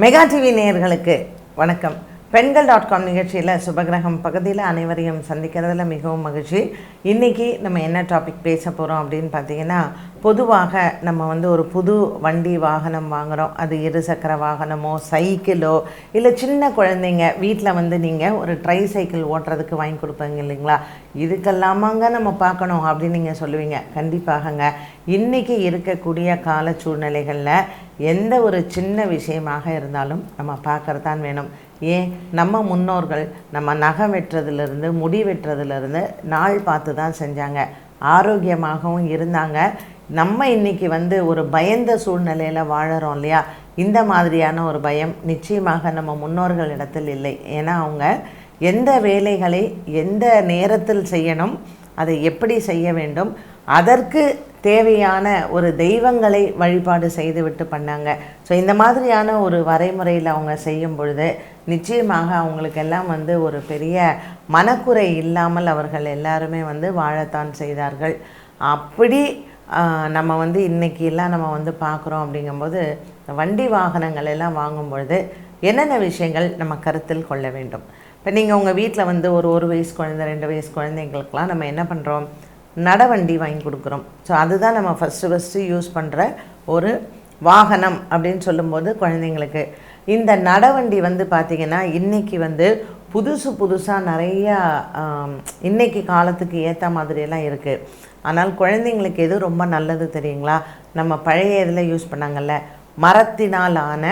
Mega TV நேயர்களுக்கு வணக்கம். பெண்கள்.com நிகழ்ச்சியில் சுபகிரகம் பகுதியில் அனைவரையும் சந்திக்கிறதுல மிகவும் மகிழ்ச்சி. இன்றைக்கி நம்ம என்ன டாபிக் பேச போகிறோம் அப்படின்னு பார்த்தீங்கன்னா, பொதுவாக நம்ம ஒரு புது வண்டி வாகனம் வாங்குகிறோம். அது இருசக்கர வாகனமோ சைக்கிளோ இல்லை சின்ன குழந்தைங்க வீட்டில் நீங்கள் ஒரு ட்ரை சைக்கிள் ஓட்டுறதுக்கு வாங்கி கொடுப்பீங்க இல்லைங்களா? இதுக்கெல்லாமாங்க நம்ம பார்க்கணும் அப்படின்னு நீங்கள் சொல்லுவீங்க. கண்டிப்பாகங்க. இன்றைக்கி இருக்கக்கூடிய கால சூழ்நிலைகளில் எந்த ஒரு சின்ன விஷயமாக இருந்தாலும் நம்ம பார்க்கறது தான் வேணும். ஏன், நம்ம முன்னோர்கள் நம்ம நகம் வெட்டுறதுலேருந்து முடி வெட்டுறதுலேருந்து நாள் பார்த்து தான் செஞ்சாங்க. ஆரோக்கியமாகவும் இருந்தாங்க. நம்ம இன்றைக்கி ஒரு பயந்த சூழ்நிலையில் வாழறோம் இல்லையா? இந்த மாதிரியான ஒரு பயம் நிச்சயமாக நம்ம முன்னோர்களிடத்தில் இல்லை. ஏன்னா அவங்க எந்த வேலைகளை எந்த நேரத்தில் செய்யணும், அதை எப்படி செய்ய வேண்டும், அதற்கு தேவையான ஒரு தெய்வங்களை வழிபாடு செய்துவிட்டு பண்ணாங்க. ஸோ இந்த மாதிரியான ஒரு வரைமுறையில் அவங்க செய்யும் பொழுது நிச்சயமாக அவங்களுக்கெல்லாம் ஒரு பெரிய மனக்குறை இல்லாமல் அவர்கள் எல்லாருமே வாழத்தான் செய்தார்கள். அப்படி நம்ம இன்றைக்கெல்லாம் நம்ம பார்க்குறோம். அப்படிங்கும்போது வண்டி வாகனங்கள் எல்லாம் வாங்கும் பொழுது என்னென்ன விஷயங்கள் நம்ம கருத்தில் கொள்ள வேண்டும்? இப்போ நீங்கள் உங்கள் வீட்டில் ஒரு வயசு குழந்தை 2 வயசு குழந்தைங்களுக்கெலாம் நம்ம என்ன பண்ணுறோம், நடவண்டி வாங்கி கொடுக்குறோம். ஸோ அதுதான் நம்ம ஃபஸ்ட்டு யூஸ் பண்ணுற ஒரு வாகனம் அப்படின்னு சொல்லும்போது குழந்தைங்களுக்கு இந்த நடவண்டி பார்த்திங்கன்னா இன்றைக்கி புதுசாக நிறையா இன்றைக்கி காலத்துக்கு ஏற்ற மாதிரியெல்லாம் இருக்குது. ஆனால் குழந்தைங்களுக்கு எது ரொம்ப நல்லது தெரியுங்களா? நம்ம பழைய இதில் யூஸ் பண்ணாங்கல்ல, மரத்தினால் ஆன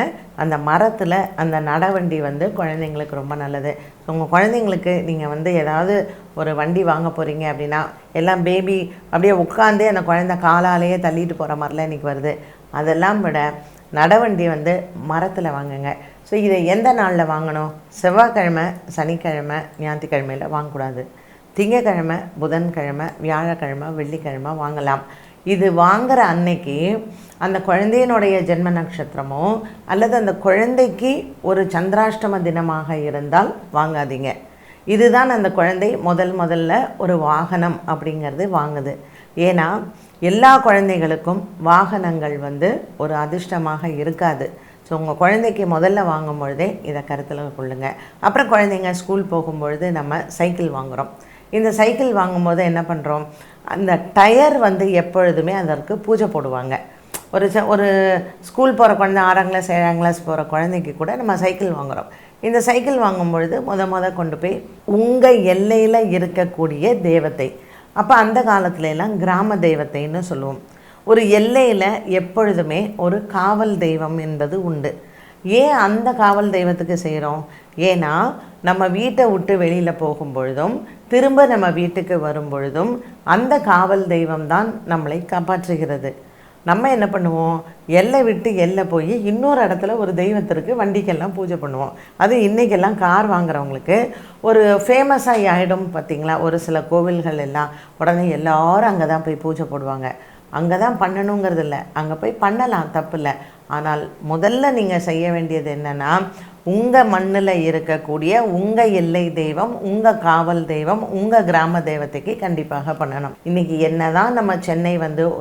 அந்த மரத்தில் அந்த நடவண்டி குழந்தைங்களுக்கு ரொம்ப நல்லது. ஸோ உங்கள் குழந்தைங்களுக்கு நீங்கள் ஏதாவது ஒரு வண்டி வாங்க போகிறீங்க அப்படின்னா எல்லாம் பேபி அப்படியே உட்காந்தே அந்த குழந்தை காலாலேயே தள்ளிட்டு போகிற மாதிரிலாம் இன்றைக்கி வருது. அதெல்லாம் விட நடவண்டி மரத்தில் வாங்குங்க. ஸோ இதை எந்த நாளில் வாங்கணும்? செவ்வாய்க்கிழமை, சனிக்கிழமை, ஞாயிற்றுக்கிழமையில் வாங்கக்கூடாது. திங்கக்கிழமை, புதன்கிழமை, வியாழக்கிழமை, வெள்ளிக்கிழமை வாங்கலாம். இது வாங்குகிற அன்னைக்கு அந்த குழந்தையினுடைய ஜென்ம நட்சத்திரமோ அல்லது அந்த குழந்தைக்கு ஒரு சந்திராஷ்டம தினமாக இருந்தால் வாங்காதீங்க. இதுதான் அந்த குழந்தை முதல்ல ஒரு வாகனம் அப்படிங்கிறது வாங்குது. ஏன்னா எல்லா குழந்தைகளுக்கும் வாகனங்கள் ஒரு அதிர்ஷ்டமாக இருக்காது. ஸோ உங்கள் குழந்தைக்கு முதல்ல வாங்கும் பொழுதே இதை கருத்தில் கொள்ளுங்க. அப்புறம் குழந்தைங்க ஸ்கூல் போகும்பொழுது நம்ம சைக்கிள் வாங்குகிறோம். இந்த சைக்கிள் வாங்கும்போது என்ன பண்ணுறோம், அந்த டயர் எப்பொழுதுமே அதற்கு பூஜை போடுவாங்க. ஒரு ஸ்கூல் போகிற குழந்தை 6ஆம் கிளாஸ் 7ஆம் கிளாஸ் போகிற குழந்தைக்கு கூட நம்ம சைக்கிள் வாங்குகிறோம். இந்த சைக்கிள் வாங்கும்பொழுது முத கொண்டு போய் உங்கள் எல்லையில் இருக்கக்கூடிய தேவத்தை, அப்போ அந்த காலத்துலலாம் கிராம தெய்வத்தைன்னு சொல்லுவோம். ஒரு எல்லையில் எப்பொழுதுமே ஒரு காவல் தெய்வம் என்பது உண்டு. ஏன் அந்த காவல் தெய்வத்துக்கு செய்கிறோம்? ஏன்னா நம்ம வீட்டை விட்டு வெளியில் போகும்பொழுதும் திரும்ப நம்ம வீட்டுக்கு வரும் பொழுதும் அந்த காவல் தெய்வம் தான் நம்மளை காப்பாற்றுகிறது. நம்ம என்ன பண்ணுவோம், எல்லை விட்டு எல்லை போய் இன்னொரு இடத்துல ஒரு தெய்வத்திற்கு வண்டிக்கெல்லாம் பூஜை பண்ணுவோம். அது இன்றைக்கெல்லாம் கார் வாங்குறவங்களுக்கு ஒரு ஃபேமஸாக ஆகிடும் பார்த்திங்களா? ஒரு சில கோவில்கள் எல்லாம் உடனே எல்லோரும் அங்கே தான் போய் பூஜை போடுவாங்க. அங்கே தான் பண்ணணுங்கிறது இல்லை, அங்கே போய் பண்ணலாம், தப்பு இல்லை. ஆனால் முதல்ல நீங்கள் செய்ய வேண்டியது என்னென்னா, உங்கள் மண்ணில் இருக்கக்கூடிய உங்கள் எல்லை தெய்வம், உங்கள் காவல் தெய்வம், உங்கள் கிராம தெய்வத்துக்கு கண்டிப்பாக பண்ணணும். இன்றைக்கி என்ன தான் நம்ம சென்னை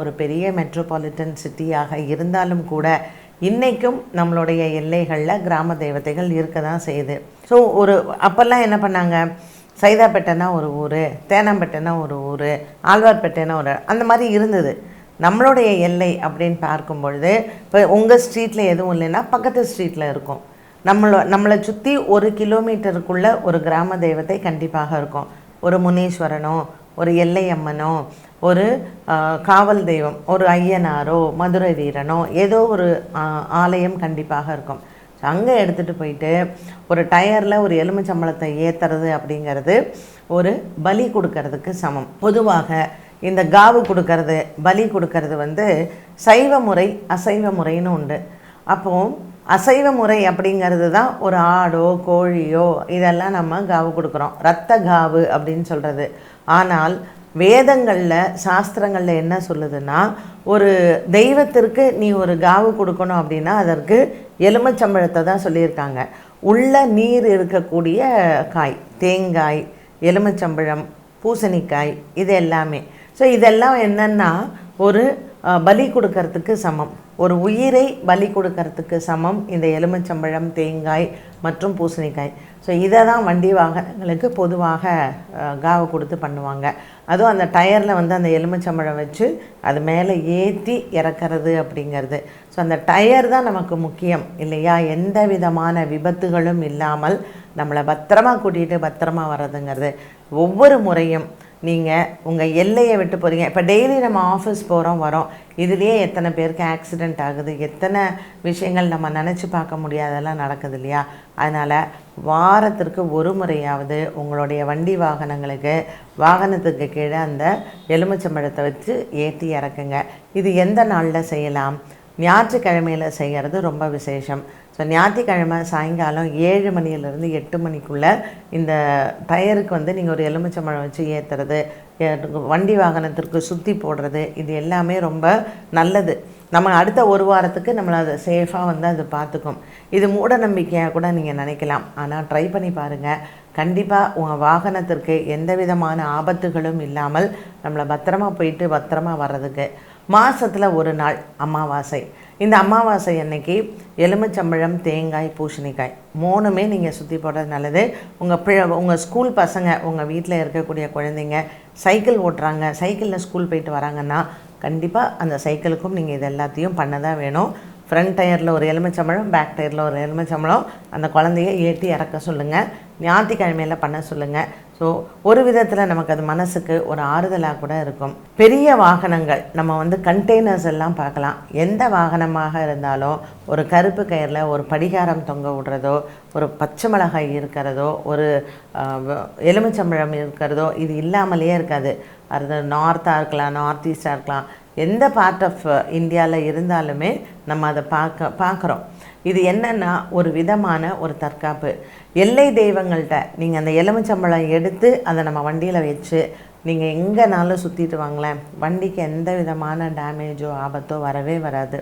ஒரு பெரிய மெட்ரோபாலிட்டன் சிட்டியாக இருந்தாலும் கூட இன்றைக்கும் நம்மளுடைய எல்லைகளில் கிராம தெய்வத்தைகள் இருக்க தான் செய்யுது. ஸோ அப்போல்லாம் என்ன பண்ணாங்க, சைதாப்பேட்டைனா ஒரு ஊர், தேனாம்பேட்டைனா ஒரு ஊர், ஆழ்வார்பேட்டைனா ஒரு அந்த மாதிரி இருந்தது. நம்மளுடைய எல்லை அப்படின்னு பார்க்கும் பொழுது இப்போ உங்கள் ஸ்ட்ரீட்டில் எதுவும் இல்லைன்னா பக்கத்து ஸ்ட்ரீட்டில் இருக்கும். நம்மளை சுற்றி 1 கிலோமீட்டருக்குள்ளே ஒரு கிராம தெய்வத்தை கண்டிப்பாக இருக்கும். ஒரு முனீஸ்வரனோ, ஒரு எல்லையம்மனோ, ஒரு காவல் தெய்வம், ஒரு ஐயனாரோ, மதுரை வீரனோ, ஏதோ ஒரு ஆலயம் கண்டிப்பாக இருக்கும். அங்கே எடுத்துகிட்டு போயிட்டு ஒரு டயரில் ஒரு எலுமிச்சம்பழத்தை ஏற்றுறது அப்படிங்கிறது ஒரு பலி கொடுக்கறதுக்கு சமம். பொதுவாக இந்த காவு கொடுக்கறது, பலி கொடுக்கறது சைவ முறை அசைவ முறைன்னு உண்டு. அப்போது அசைவ முறை அப்படிங்கிறது தான் ஒரு ஆடோ கோழியோ இதெல்லாம் நம்ம காவு கொடுக்குறோம், இரத்த காவு அப்படின்னு சொல்கிறது. ஆனால் வேதங்களில் சாஸ்திரங்களில் என்ன சொல்லுதுன்னா, ஒரு தெய்வத்திற்கு நீ ஒரு காவு கொடுக்கணும் அப்படின்னா அதற்கு எலுமிச்சம்பழத்தை தான் சொல்லியிருக்காங்க. உள்ள நீர் இருக்கக்கூடிய காய், தேங்காய், எலுமிச்சம்பழம், பூசணிக்காய், இது எல்லாமே. ஸோ இதெல்லாம் என்னென்னா ஒரு பலி கொடுக்கறதுக்கு சமம். ஒரு உயிரை பலி கொடுக்கறதுக்கு சமம் இந்த எலுமிச்சம்பழம், தேங்காய் மற்றும் பூசணிக்காய். ஸோ இதை தான் வண்டி வாகனங்களுக்கு பொதுவாக காவு கொடுத்து பண்ணுவாங்க. அதுவும் அந்த டயரில் வந்து அந்த எலுமிச்சம்பழம் வச்சு அது மேலே ஏற்றி இறக்கிறது அப்படிங்கிறது. ஸோ அந்த டயர் தான் நமக்கு முக்கியம் இல்லையா? எந்த விதமான விபத்துகளும் இல்லாமல் நம்மளை பத்திரமா கூட்டிகிட்டு பத்திரமா வர்றதுங்கிறது. ஒவ்வொரு முறையும் நீங்கள் உங்கள் எல்லையை விட்டு போகிறீங்க. இப்போ டெய்லி நம்ம ஆஃபீஸ் போகிறோம் வரோம், இதுலேயே எத்தனை பேருக்கு ஆக்சிடெண்ட் ஆகுது, எத்தனை விஷயங்கள் நம்ம நினச்சி பார்க்க முடியாதெல்லாம் நடக்குது இல்லையா? அதனால் வாரத்திற்கு ஒரு முறையாவது உங்களுடைய வண்டி வாகனங்களுக்கு வாகனத்துக்கு கீழே அந்த எலுமிச்சம்பழத்தை வச்சு ஏற்றி இறக்குங்க. இது எந்த நாளில் செய்யலாம்? ஞாயிற்றுக்கிழமையில் செய்கிறது ரொம்ப விசேஷம். ஸோ ஞாயிற்றுக்கிழமை சாயங்காலம் 7 மணிலேருந்து 8 மணிக்குள்ளே இந்த டயருக்கு வந்து நீங்கள் ஒரு எலுமிச்சம்பழம் வச்சு ஏற்றுறது, வண்டி வாகனத்திற்கு சுற்றி போடுறது, இது எல்லாமே ரொம்ப நல்லது. நம்ம அடுத்த ஒரு வாரத்துக்கு நம்மளை அதை சேஃபாக வந்து அது பார்த்துக்கும். இது மூட நம்பிக்கையாக கூட நீங்கள் நினைக்கலாம், ஆனால் ட்ரை பண்ணி பாருங்கள். கண்டிப்பாக உங்கள் வாகனத்திற்கு எந்த விதமான ஆபத்துகளும் இல்லாமல் நம்மளை பத்திரமா போயிட்டு பத்திரமா வர்றதுக்கு மாதத்தில் ஒரு நாள் அமாவாசை. இந்த அமாவாசை அன்னைக்கு எலுமிச்சம்பழம், தேங்காய், பூசணிக்காய் 3மே நீங்கள் சுற்றி போடுறது நல்லது. உங்கள் ஸ்கூல் பசங்க, உங்கள் வீட்டில் இருக்கக்கூடிய குழந்தைங்க சைக்கிள் ஓட்டுறாங்க, சைக்கிளில் ஸ்கூல் போயிட்டு வராங்கன்னா கண்டிப்பாக அந்த சைக்கிளுக்கும் நீங்கள் இது எல்லாத்தையும் பண்ண தான் வேணும். ஃப்ரண்ட் டயரில் ஒரு எலுமிச்சம்பழம், பேக் டயரில் ஒரு எலுமிச்சம்பழம், அந்த குழந்தைய ஏற்றி இறக்க சொல்லுங்கள். ஞாயிற்றுக்கிழமையில் பண்ண சொல்லுங்கள். ஸோ ஒரு விதத்தில் நமக்கு அது மனசுக்கு ஒரு ஆறுதலாக கூட இருக்கும். பெரிய வாகனங்கள் நம்ம வந்து கண்டெய்னர்ஸ் எல்லாம் பார்க்கலாம். எந்த வாகனமாக இருந்தாலும் ஒரு கருப்பு கயிறில் ஒரு படிகாரம் தொங்க விடுறதோ, ஒரு பச்சை மிளகாய் இருக்கிறதோ, ஒரு எலுமிச்சம்பழம் இருக்கிறதோ இது இல்லாமலேயே இருக்காது. அது நார்த்தாக இருக்கலாம், நார்த் ஈஸ்டாக இருக்கலாம், எந்த பார்ட் ஆஃப் இந்தியாவில் இருந்தாலுமே நம்ம அதை பார்க்குறோம். இது என்னென்னா ஒரு விதமான ஒரு தற்காப்பு. எல்லை தெய்வங்கள்கிட்ட நீங்கள் அந்த எலுமிச்சம்பழம் எடுத்து அதை நம்ம வண்டியில் வச்சு நீங்கள் எங்கேனாலும் சுற்றிட்டு வாங்களேன், வண்டிக்கு எந்த விதமான டேமேஜோ ஆபத்தோ வரவே வராது.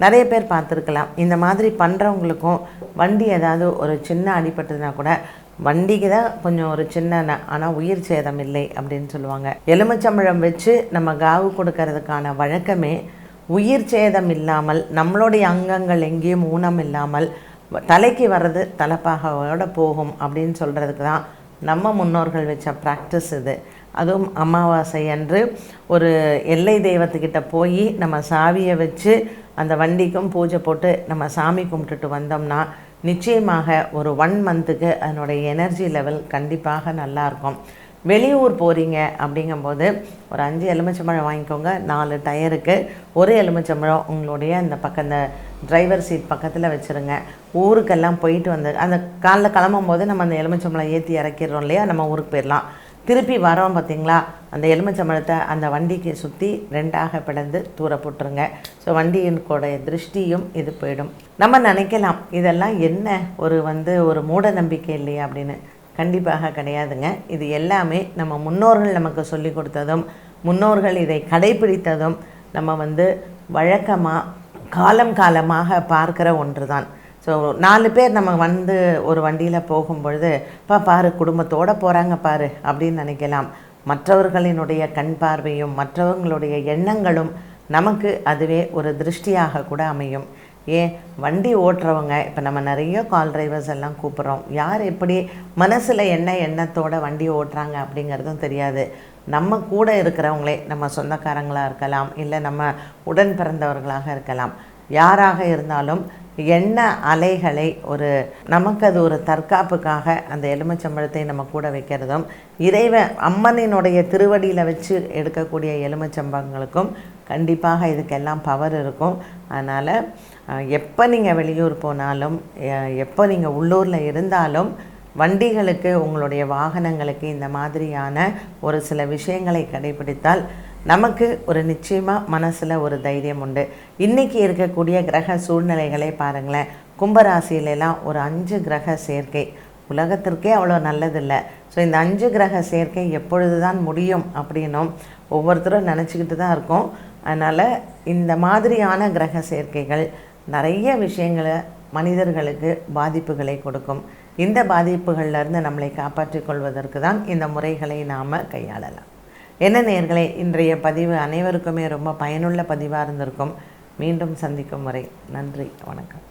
நிறைய பேர் பார்த்துருக்கலாம், இந்த மாதிரி பண்ணுறவங்களுக்கும் வண்டி ஏதாவது ஒரு சின்ன அடிபட்டுதுன்னா கூட வண்டிக்கு தான் கொஞ்சம் ஒரு சின்ன, ஆனால் உயிர் சேதம் இல்லை அப்படின்னு சொல்லுவாங்க. எலுமிச்சம்பழம் வச்சு நம்ம காவு கொடுக்கறதுக்கான வழக்கமே உயிர் சேதம் இல்லாமல், நம்மளுடைய அங்கங்கள் எங்கேயும் ஊனம் இல்லாமல் தலைக்கு வர்றது தலைப்பாகவோட போகும் அப்படின்னு சொல்கிறதுக்கு தான் நம்ம முன்னோர்கள் வச்ச ப்ராக்டிஸ் இது. அதுவும் அமாவாசை அன்று ஒரு எல்லை தெய்வத்துக்கிட்ட போய் நம்ம சாவியை வச்சு அந்த வண்டிக்கும் பூஜை போட்டு நம்ம சாமி கும்பிட்டுட்டு வந்தோம்னா நிச்சயமாக ஒரு 1 மந்த்துக்கு அதனுடைய எனர்ஜி லெவல் கண்டிப்பாக நல்லாயிருக்கும். வெளியூர் போகிறீங்க அப்படிங்கும்போது ஒரு 5 எலுமிச்சம்பழம் வாங்கிக்கோங்க. 4 டயருக்கு ஒரு எலுமிச்சம்பழம் உங்களுடைய அந்த பக்கம் இந்த டிரைவர் சீட் பக்கத்தில் வச்சுருங்க. ஊருக்கெல்லாம் போயிட்டு வந்து அந்த காலைல கிளம்பும் போது நம்ம அந்த எலுமிச்சம்பழம் ஏற்றி இறக்கிடுறோம் இல்லையா, நம்ம ஊருக்கு போயிடலாம். திருப்பி வரோம் பார்த்திங்களா, அந்த எலுமிச்சம்பழத்தை அந்த வண்டிக்கு சுற்றி 2ஆக பிளந்து தூர போட்டுருங்க. ஸோ வண்டியினுடைய திருஷ்டியும் இது போயிடும். நம்ம நினைக்கலாம் இதெல்லாம் என்ன ஒரு மூட நம்பிக்கை இல்லையா அப்படின்னு. கண்டிப்பாக கிடையாதுங்க. இது எல்லாமே நம்ம முன்னோர்கள் நமக்கு சொல்லி கொடுத்ததும், முன்னோர்கள் இதை கடைபிடித்ததும் நம்ம வழக்கமாக காலமாக பார்க்குற ஒன்று தான். ஸோ 4 பேர் நம்ம ஒரு வண்டியில் போகும்பொழுது பாரு குடும்பத்தோடு போகிறாங்க பாரு அப்படின்னு நினைக்கலாம். மற்றவர்களினுடைய கண் பார்வையும் மற்றவங்களுடைய எண்ணங்களும் நமக்கு அதுவே ஒரு திருஷ்டியாக கூட அமையும். ஏன் வண்டி ஓட்டுறவங்க, இப்போ நம்ம நிறைய கால் டிரைவர்ஸ் எல்லாம் கூப்பிட்றோம், யார் எப்படி மனசில் என்ன எண்ணத்தோடு வண்டி ஓட்டுறாங்க அப்படிங்கிறதும் தெரியாது. நம்ம கூட இருக்கிறவங்களே நம்ம சொந்தக்காரங்களாக இருக்கலாம், இல்லை நம்ம உடன் பிறந்தவர்களாக இருக்கலாம், யாராக இருந்தாலும் எண்ண அலைகளை நமக்கு அது ஒரு தற்காப்புக்காக அந்த எலுமிச்சம்பழத்தை நம்ம கூட வைக்கிறதும், இறைவன் அம்மனினுடைய திருவடியில் வச்சு எடுக்கக்கூடிய எலுமிச்சம்பழங்களுக்கும் கண்டிப்பாக இதுக்கெல்லாம் பவர் இருக்கும். அதனால் எப்போ நீங்கள் வெளியூர் போனாலும், எப்போ நீங்கள் உள்ளூரில் இருந்தாலும் வண்டிகளுக்கு, உங்களுடைய வாகனங்களுக்கு இந்த மாதிரியான ஒரு சில விஷயங்களை கடைபிடித்தால் நமக்கு ஒரு நிச்சயமாக மனசில் ஒரு தைரியம் உண்டு. இன்றைக்கி இருக்கக்கூடிய கிரக சூழ்நிலைகளை பாருங்களேன். கும்பராசியிலெல்லாம் ஒரு 5 கிரக சேர்க்கை உலகத்திற்கே அவ்வளோ நல்லதில்லை. ஸோ இந்த 5 கிரக சேர்க்கை எப்பொழுது தான் முடியும் அப்படின்னும் ஒவ்வொருத்தரும் நினச்சிக்கிட்டு தான் இருக்கோம். அதனால் இந்த மாதிரியான கிரக சேர்க்கைகள் நிறைய விஷயங்களை மனிதர்களுக்கு பாதிப்புகளை கொடுக்கும். இந்த பாதிப்புகளிலிருந்து நம்மளை காப்பாற்றிக் கொள்வதற்கு தான் இந்த முறைகளை நாம் கையாளலாம். என்ன நேயர்களே, இன்றைய பதிவு அனைவருக்குமே ரொம்ப பயனுள்ள பதிவாக இருந்திருக்கும். மீண்டும் சந்திக்கும் வரை நன்றி, வணக்கம்.